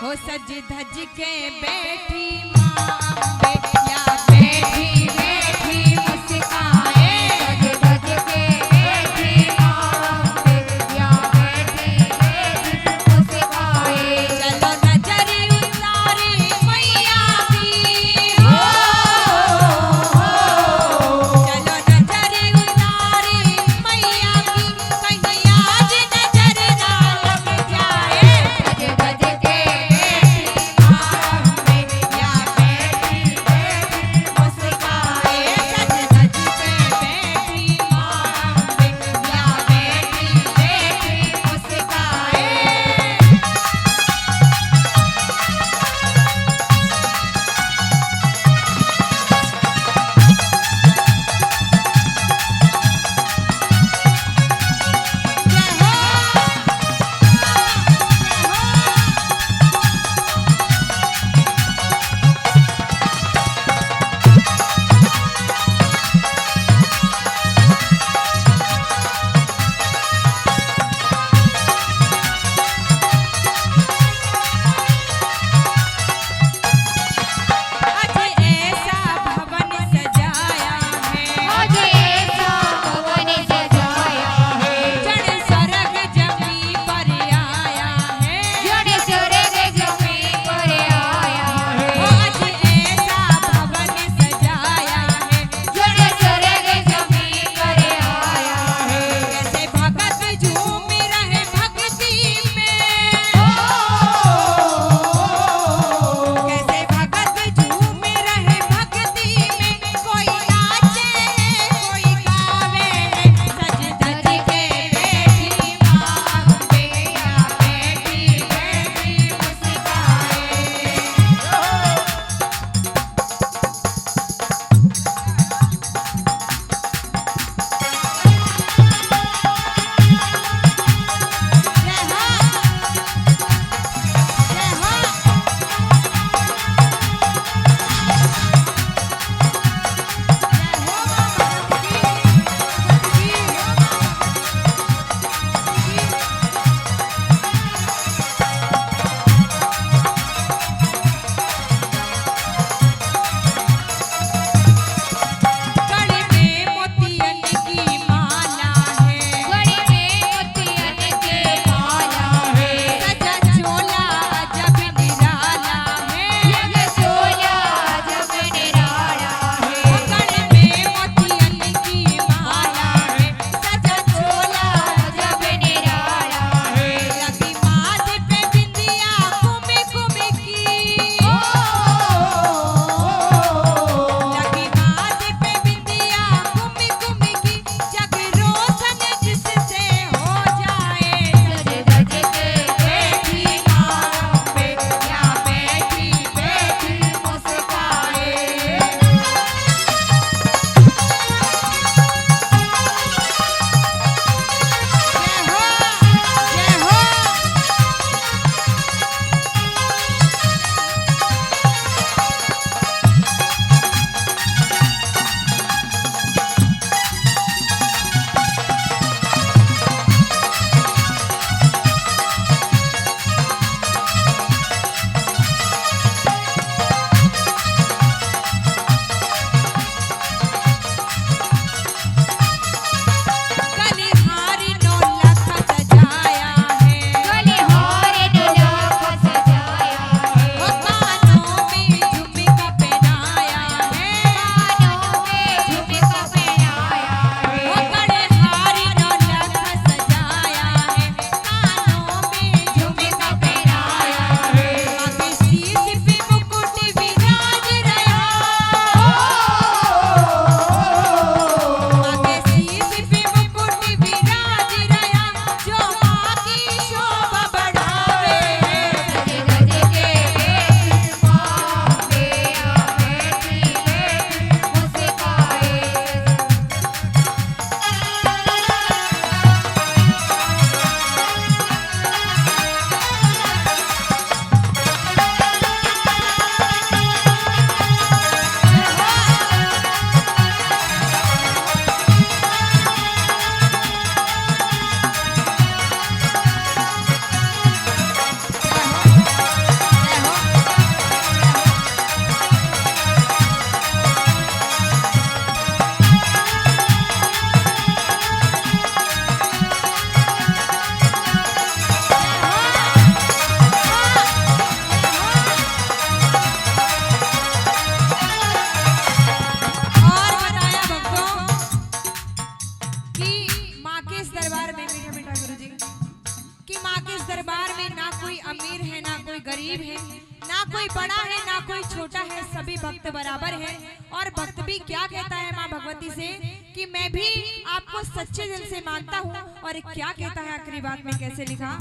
हो सज धज के बैठी माँ अम्बे या बैठी बैठी मुस्काए सज धज के बैठी माँ अम्बे या बैठी बैठी मुस्काए। चलो नजर उतारे मैया की हो चलो नजर उतारे मैया की कहीं आज नजर ना लग जाए सज धज के बैठी माँ अम्बे या बैठी बैठी अमीर है ना कोई गरीब है, ना कोई बड़ा है ना कोई छोटा है, सभी भक्त बराबर है। और भक्त भी क्या कहता है माँ भगवती से कि मैं भी आपको सच्चे दिल से मानता हूँ। और क्या कहता है आखिरी बात में कैसे लिखा,